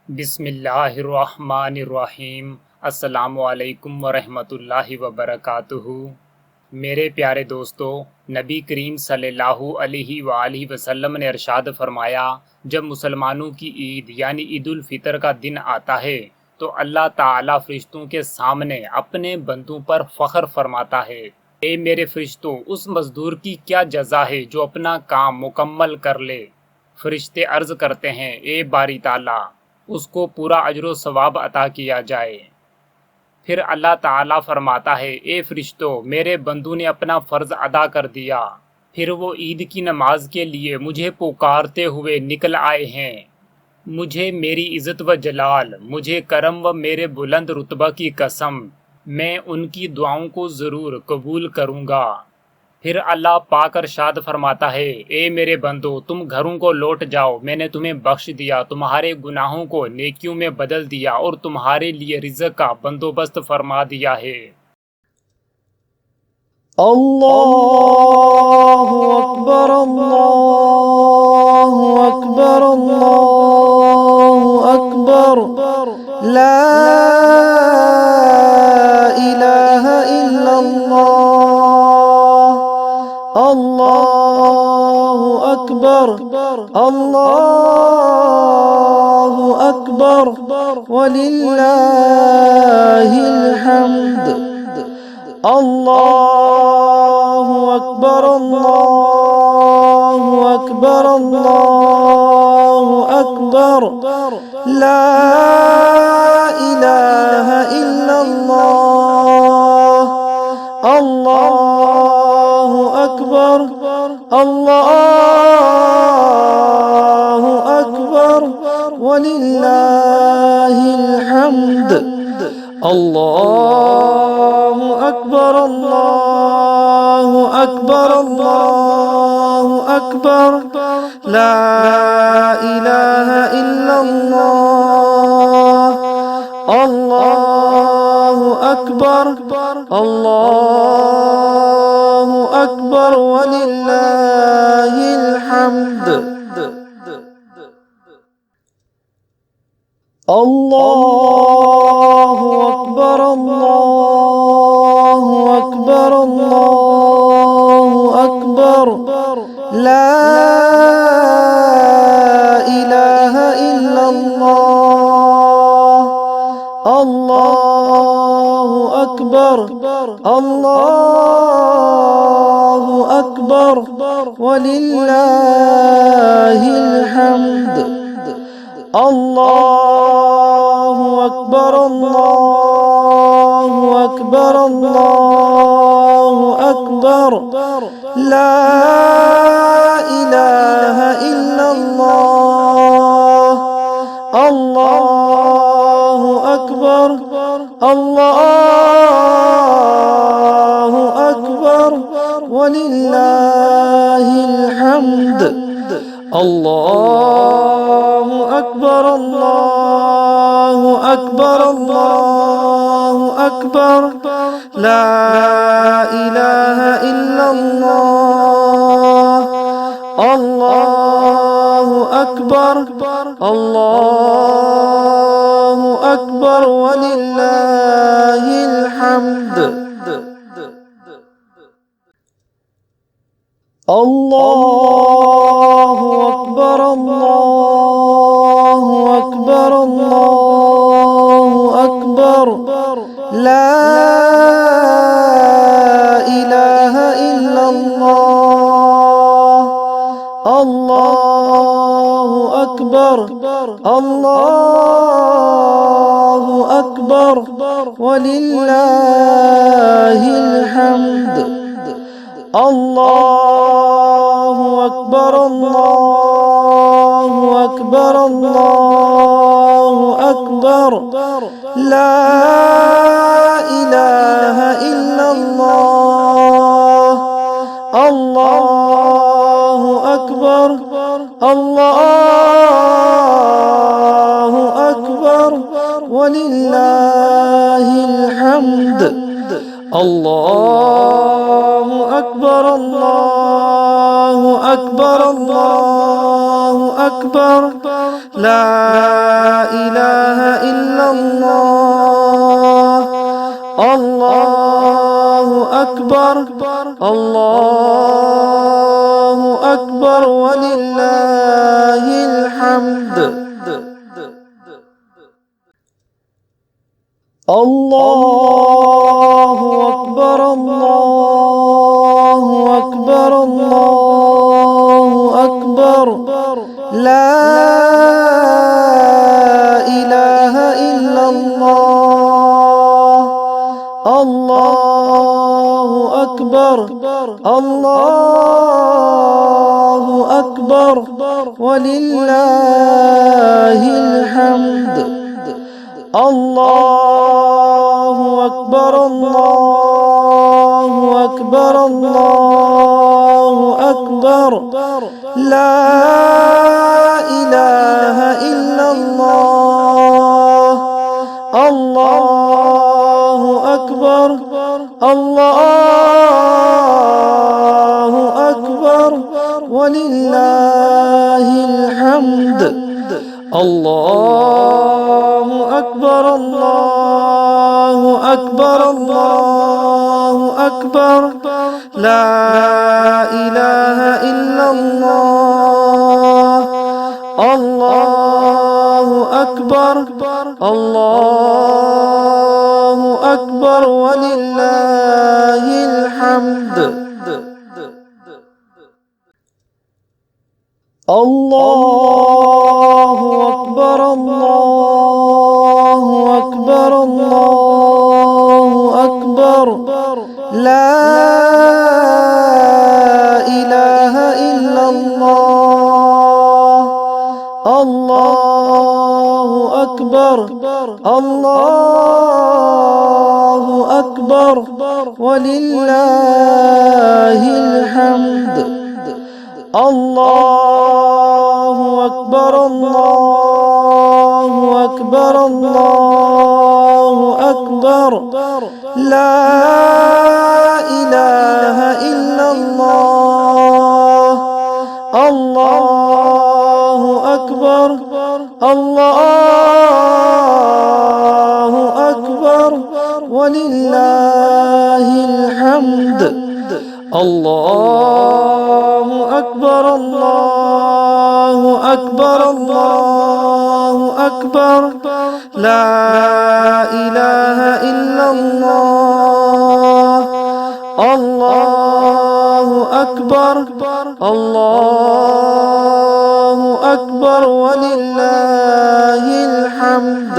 बिस्मिल्लाहिर्रहमानिर्रहीम। अस्सलामुअलैकुम वरहमतुल्लाहि वबरकातुहू। मेरे प्यारे दोस्तों, नबी करीम सल्लल्लाहु अलैहि वसल्लम ने इरशाद फरमाया, जब मुसलमानों की ईद यानी ईद उल फितर का दिन आता है तो अल्लाह ताला फरिश्तों के सामने अपने बंदों पर फ़ख्र फरमाता है। ए मेरे फरिश्तों, उस मज़दूर की क्या जज़ा है जो अपना काम मुकम्मल कर ले। फरिश्ते अर्ज़ करते हैं, ए बारी ताला, उसको पूरा अजर सवाब अता किया जाए। फिर अल्लाह ताला फरमाता है, ए फरिश्तों, मेरे बंदू ने अपना फ़र्ज़ अदा कर दिया। फिर वो ईद की नमाज के लिए मुझे पुकारते हुए निकल आए हैं। मुझे मेरी इज़्ज़त व जलाल, मुझे करम व मेरे बुलंद रुतबा की कसम, मैं उनकी दुआओं को ज़रूर कबूल करूँगा। फिर अल्लाह पाक इरशाद फरमाता है, ए मेरे बंदो, तुम घरों को लौट जाओ, मैंने तुम्हें बख्श दिया, तुम्हारे गुनाहों को नेकियों में बदल दिया और तुम्हारे लिए रिज़्क़ का बंदोबस्त फरमा दिया है। अल्लाहु अकबर, अल्लाहु अकबर, अल्लाहु अकबर। ला इलाहा इल्लल्लाह। अल्लाहु अकबर, अल्लाहु अकबर, वलिल्लाहिल हम्द। अल्लाहु अकबर, अल्लाहु अकबर, अल्लाहु अकबर। ला इलाहा इल्लल्लाह। अल्लाहु अकबर, अल्लाहु अकबर, वलिल्लाहिल हम्द। अल्लाहु अकबर, अल्लाहु अकबर, अल्लाहु अकबर। ला इलाहा इल्लल्लाह। अल्लाहु अकबर, अल्लाहु अकबर, वलिल्लाहिल हम्द। अल्लाहु अकबर, अल्लाहु अकबर, अल्लाहु अकबर। ला इलाहा इल्लल्लाह। अल्लाहु अकबर, अल्लाहु अकबर, वलिल्लाहिल हम्द। अल्लाहु अकबर, अल्लाहु अकबर, अल्लाहु अकबर। ला इलाहा इल्लल्लाह। अल्लाहु अकबर, अल्लाहु अकबर, वलिल्लाहिल हम्द। अल्लाहु अकबर, अल्लाहु अकबर, अल्लाहु अकबर। ला इलाहा इल्लल्लाह। अल्लाहु अकबर, अल्लाहु अकबर, वलिल्लाहिल हम्द। अल्लाहु अकबर, अल्लाहु अकबर, अल्लाहु अकबर। ला इलाहा इल्लल्लाह। अल्लाहु अकबर, अल्लाहु अकबर, वलिल्लाहिल हम्द। अल्लाहु अकबर, अल्लाहु अकबर, अल्लाहु अकबर। ला इलाहा इल्लल्लाह। अल्लाहु अकबर, अल्लाहु अकबर, वलिल्लाहिल हम्द। अल्लाहु अकबर, अल्लाहु अकबर, अल्लाहु अकबर। لا إله إلا الله. الله أكبر الله أكبر ولله الحمد. الله أكبر الله أكبر الله أكبر. لا إله إلا الله. الله أكبر الله أكبر ولله الحمد. الله أكبر الله أكبر الله أكبر. لا إله إلا الله. الله أكبر الله أكبر ولله الحمد. الله أكبر الله أكبر الله أكبر. لا إله إلا الله. الله أكبر الله أكبر ولله الحمد. الله أكبر الله أكبر الله أكبر. لا إله إلا الله. الله أكبر الله أكبر ولله الحمد. الله أكبر الله أكبر الله أكبر. لا إله إلا الله. الله أكبر الله أكبر ولله الحمد. الله أكبر الله أكبر الله أكبر. لا إله إلا الله. الله أكبر الله أكبر ولله الحمد.